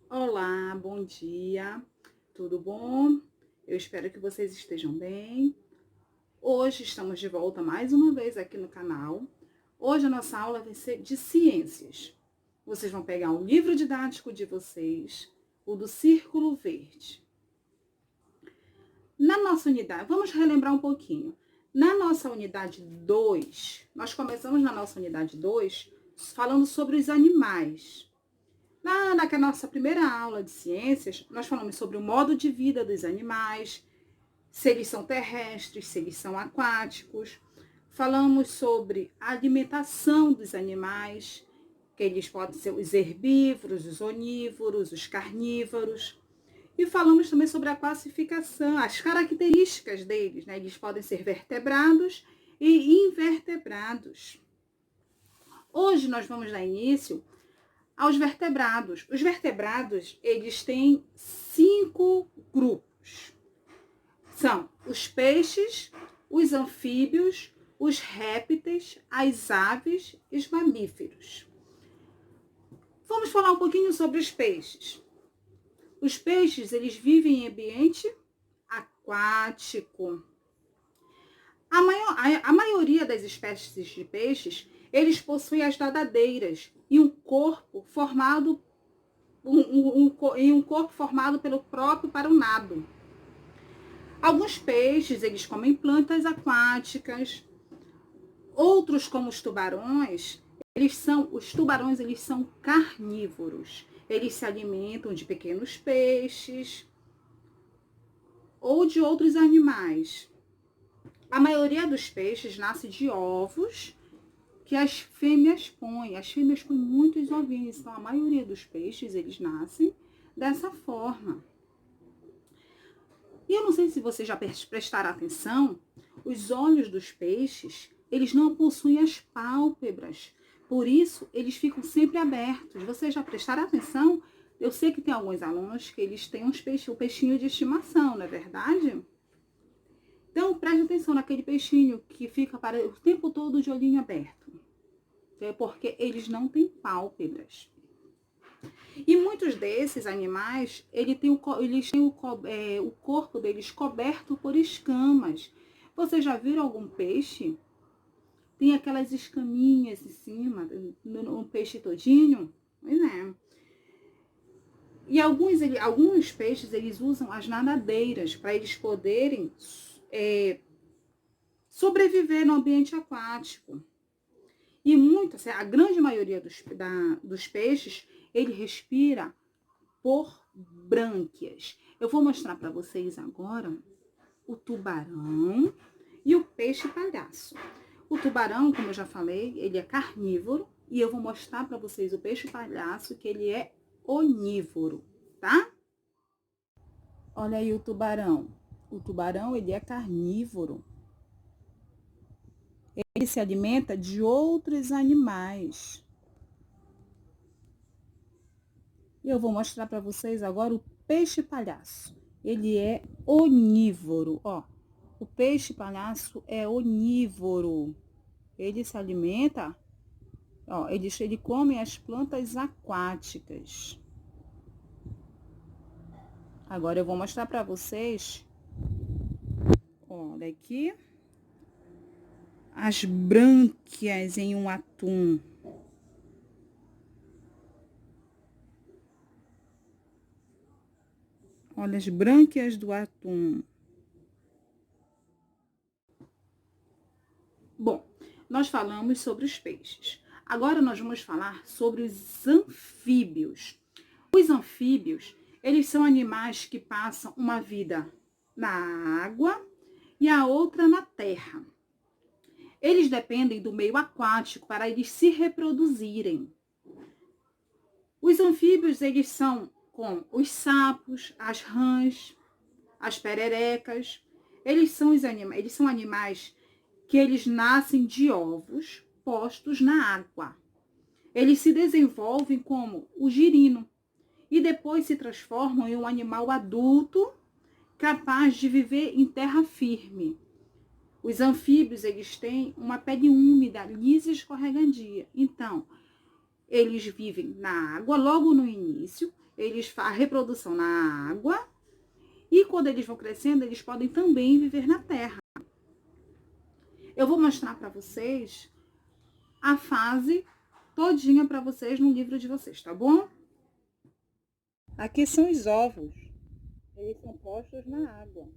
Olá, bom dia, tudo bom? Eu espero que vocês estejam bem. Hoje estamos de volta mais uma vez aqui no canal. Hoje a nossa aula vai ser de ciências. Vocês vão pegar um livro didático de vocês, o do Círculo Verde. Na nossa unidade, vamos relembrar um pouquinho. Na nossa unidade 2, nós começamos na nossa unidade 2 falando sobre os animais. Na nossa primeira aula de ciências, nós falamos sobre o modo de vida dos animais, se eles são terrestres, se eles são aquáticos. Falamos sobre a alimentação dos animais, que eles podem ser os herbívoros, os onívoros, os carnívoros. E falamos também sobre a classificação, as características deles, né? Eles podem ser vertebrados e invertebrados. Hoje nós vamos dar início aos vertebrados. Os vertebrados, eles têm 5 grupos. São os peixes, os anfíbios, os répteis, as aves e os mamíferos. Vamos falar um pouquinho sobre os peixes. Os peixes, eles vivem em ambiente aquático. A maioria das espécies de peixes, eles possuem as nadadeiras e um corpo formado formado pelo próprio para o nado. Alguns peixes, eles comem plantas aquáticas. Outros, como os tubarões, eles são carnívoros. Eles se alimentam de pequenos peixes ou de outros animais. A maioria dos peixes nasce de ovos que as fêmeas põem. As fêmeas põem muitos ovinhos, então a maioria dos peixes, eles nascem dessa forma. E eu não sei se vocês já prestaram atenção, os olhos dos peixes, eles não possuem as pálpebras. Por isso, eles ficam sempre abertos. Vocês já prestaram atenção? Eu sei que tem alguns alunos que eles têm o peixinho de estimação, não é verdade? Então, preste atenção naquele peixinho que fica o tempo todo de olhinho aberto. É porque eles não têm pálpebras. E muitos desses animais, eles têm o corpo deles coberto por escamas. Vocês já viram algum peixe? Tem aquelas escaminhas em cima, no peixe todinho? Pois é. E alguns peixes, eles usam as nadadeiras para eles poderem sobreviver no ambiente aquático. E a grande maioria dos peixes, ele respira por brânquias. Eu vou mostrar para vocês agora o tubarão e o peixe-palhaço. O tubarão, como eu já falei, ele é carnívoro. E eu vou mostrar para vocês o peixe-palhaço, que ele é onívoro, tá? Olha aí o tubarão. O tubarão, ele é carnívoro. Ele se alimenta de outros animais. E eu vou mostrar para vocês agora o peixe-palhaço. Ele é onívoro, ó. O peixe-palhaço é onívoro. Ele se alimenta, ó, ele come as plantas aquáticas. Agora eu vou mostrar para vocês, olha aqui, as brânquias em um atum. Olha as brânquias do atum. Bom, nós falamos sobre os peixes. Agora nós vamos falar sobre os anfíbios. Os anfíbios, eles são animais que passam uma vida na água e a outra na terra. Eles dependem do meio aquático para eles se reproduzirem. Os anfíbios, eles são como os sapos, as rãs, as pererecas. Eles são animais que eles nascem de ovos postos na água. Eles se desenvolvem como o girino e depois se transformam em um animal adulto capaz de viver em terra firme. Os anfíbios, eles têm uma pele úmida, lisa e escorregadia. Então, eles vivem na água logo no início eles fazem a reprodução na água e quando eles vão crescendo, eles podem também viver na terra. Eu vou mostrar para vocês a fase todinha para vocês no livro de vocês, tá bom? Aqui são os ovos. Eles são postos na água.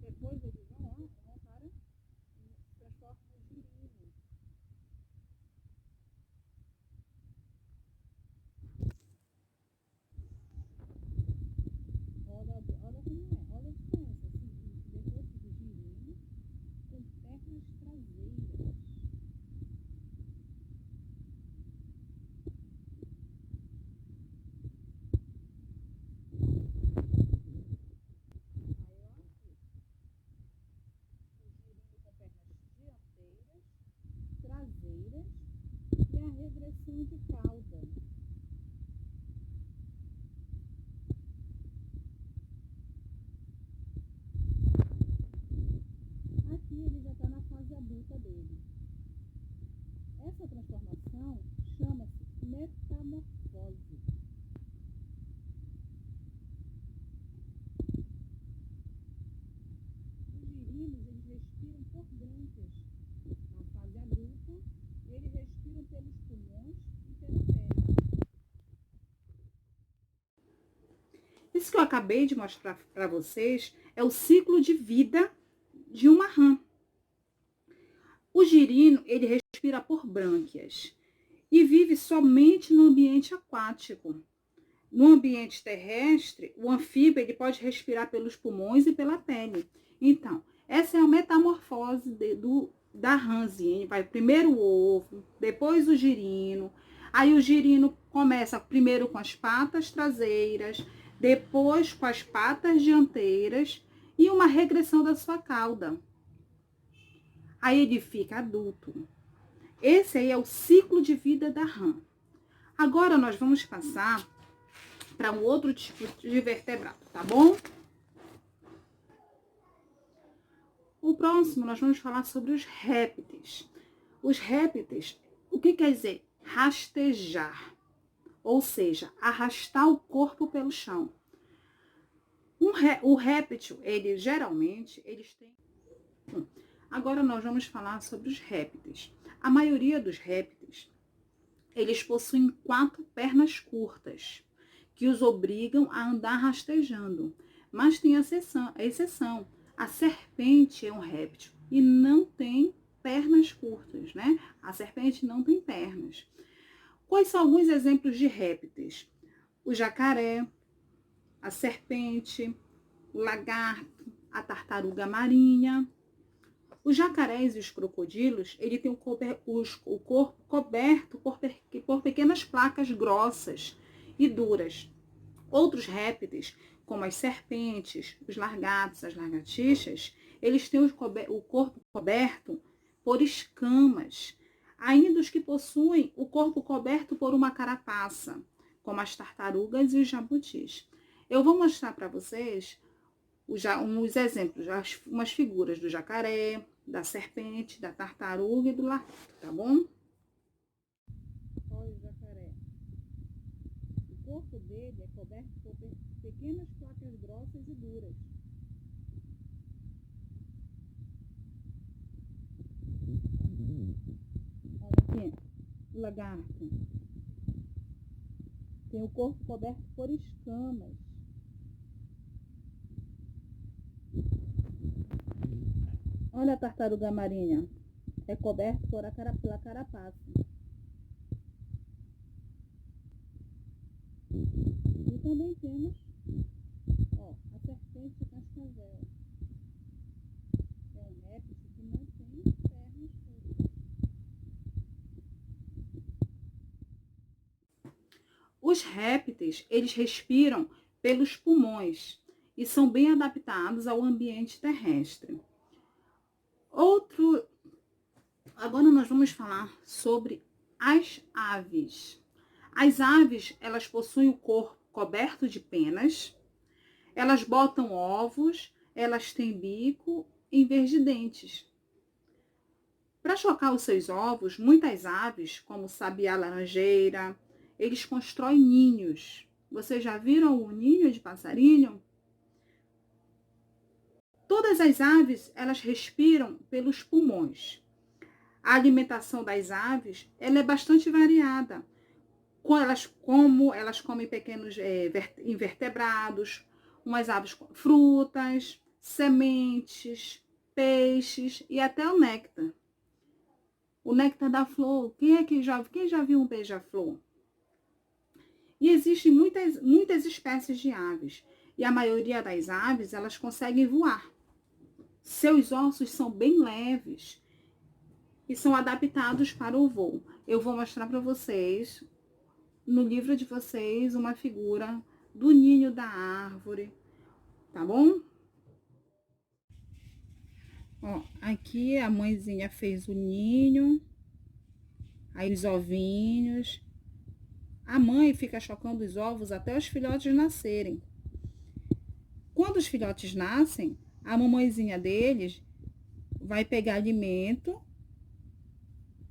Depois eles vão para transformar em girino. Olha como é, olha a diferença. Depois do girino, com pernas traseiras. Traseiras e a regressão de cauda. Aqui ele já está na fase adulta dele. Essa transformação chama-se metamorfose. Os girinos, eles respiram por brânquias. Na fase adulta, eles respiram pelos pulmões e pela pele. Isso que eu acabei de mostrar para vocês é o ciclo de vida de uma rã. O girino, ele respira por brânquias e vive somente no ambiente aquático. No ambiente terrestre, o anfíbio ele pode respirar pelos pulmões e pela pele. Então, essa é a metamorfose da rãzinha. Ele vai primeiro o ovo, depois o girino. Aí o girino começa primeiro com as patas traseiras, depois com as patas dianteiras e uma regressão da sua cauda. Aí ele fica adulto. Esse aí é o ciclo de vida da rã. Agora nós vamos passar para um outro tipo de vertebrado, tá bom? O próximo nós vamos falar sobre os répteis. Os répteis, o que quer dizer? Rastejar, ou seja, arrastar o corpo pelo chão. O réptil, ele geralmente, eles têm... Agora nós vamos falar sobre os répteis. A maioria dos répteis, eles possuem 4 pernas curtas, que os obrigam a andar rastejando. Mas tem a exceção. A serpente é um réptil e não tem pernas curtas, né? A serpente não tem pernas. Quais são alguns exemplos de répteis? O jacaré, a serpente, o lagarto, a tartaruga marinha. Os jacarés e os crocodilos, ele tem o corpo coberto por pequenas placas grossas e duras. Outros répteis, como as serpentes, os lagartos, as lagartixas, eles têm o corpo coberto por escamas. Ainda os que possuem o corpo coberto por uma carapaça, como as tartarugas e os jabutis. Eu vou mostrar para vocês uns exemplos, umas figuras do jacaré, da serpente, da tartaruga e do lagarto, tá bom? Olha o jacaré. O corpo dele é coberto por pequenas placas grossas e duras. Olha aqui, o lagarto. Tem o corpo coberto por escamas. Olha a tartaruga marinha. É coberto pela carapaça. E também temos a serpente de cascavel. É um réptil que não tem pernas curtas. Os répteis, eles respiram pelos pulmões e são bem adaptados ao ambiente terrestre. Agora nós vamos falar sobre as aves. As aves, elas possuem o corpo coberto de penas, elas botam ovos, elas têm bico em vez de dentes. Para chocar os seus ovos, muitas aves, como o sabiá laranjeira, eles constroem ninhos. Vocês já viram o ninho de passarinho? Todas as aves, elas respiram pelos pulmões. A alimentação das aves, ela é bastante variada. Como elas comem pequenos invertebrados, umas aves com frutas, sementes, peixes e até o néctar. O néctar da flor. Quem já viu um beija-flor? E existem muitas espécies de aves. E a maioria das aves, elas conseguem voar. Seus ossos são bem leves e são adaptados para o voo. Eu vou mostrar para vocês, no livro de vocês, uma figura do ninho da árvore, tá bom? Ó, aqui a mãezinha fez o ninho, aí os ovinhos. A mãe fica chocando os ovos até os filhotes nascerem. Quando os filhotes nascem, a mamãezinha deles vai pegar alimento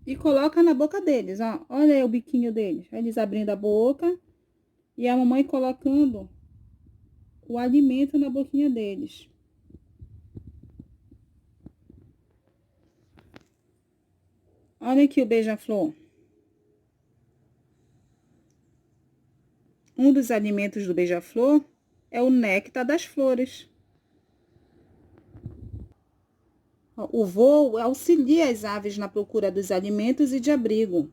e coloca na boca deles, ó. Olha aí o biquinho deles. Eles abrindo a boca e a mamãe colocando o alimento na boquinha deles. Olha aqui o beija-flor. Um dos alimentos do beija-flor é o néctar das flores. O voo auxilia as aves na procura dos alimentos e de abrigo.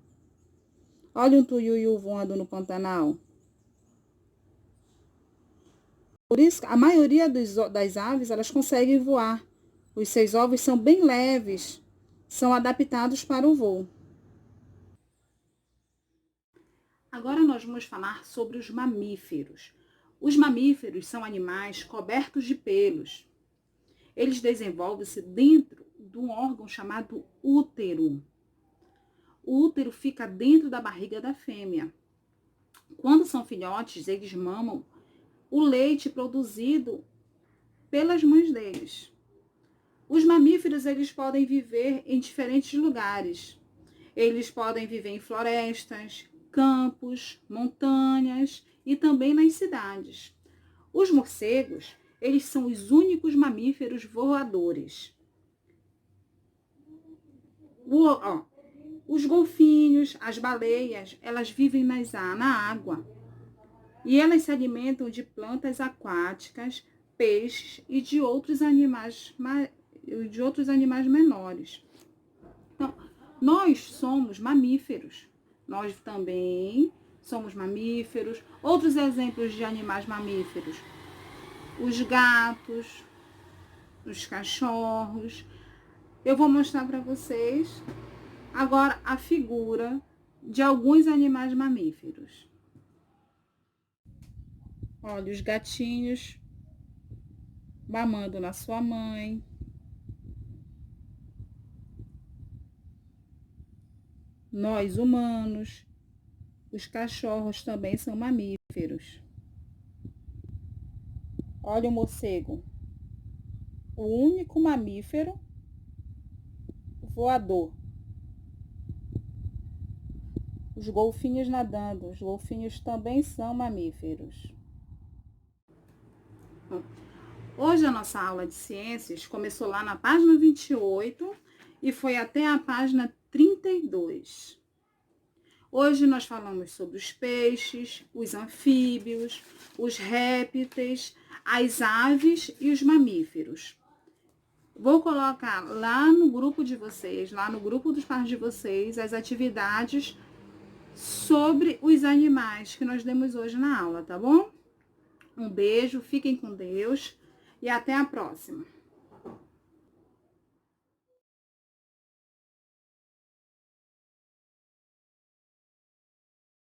Olha um tuiuiu voando no Pantanal. Por isso, a maioria das aves, elas conseguem voar. Os seus ovos são bem leves, são adaptados para o voo. Agora nós vamos falar sobre os mamíferos. Os mamíferos são animais cobertos de pelos. Eles desenvolvem-se dentro de um órgão chamado útero. O útero fica dentro da barriga da fêmea. Quando são filhotes, eles mamam o leite produzido pelas mães deles. Os mamíferos, eles podem viver em diferentes lugares. Eles podem viver em florestas, campos, montanhas e também nas cidades. Os morcegos, eles são os únicos mamíferos voadores. Os golfinhos, as baleias, elas vivem na água. E elas se alimentam de plantas aquáticas, peixes e de outros animais menores. Então, nós somos mamíferos. Nós também somos mamíferos. Outros exemplos de animais mamíferos: os gatos, os cachorros. Eu vou mostrar para vocês agora a figura de alguns animais mamíferos. Olha, os gatinhos mamando na sua mãe. Nós, humanos, os cachorros também são mamíferos. Olha o morcego, o único mamífero voador. Os golfinhos nadando, os golfinhos também são mamíferos. Hoje a nossa aula de ciências começou lá na página 28 e foi até a página 32. Hoje nós falamos sobre os peixes, os anfíbios, os répteis, as aves e os mamíferos. Vou colocar lá no grupo de vocês, lá no grupo dos pais de vocês, as atividades sobre os animais que nós demos hoje na aula, tá bom? Um beijo, fiquem com Deus e até a próxima.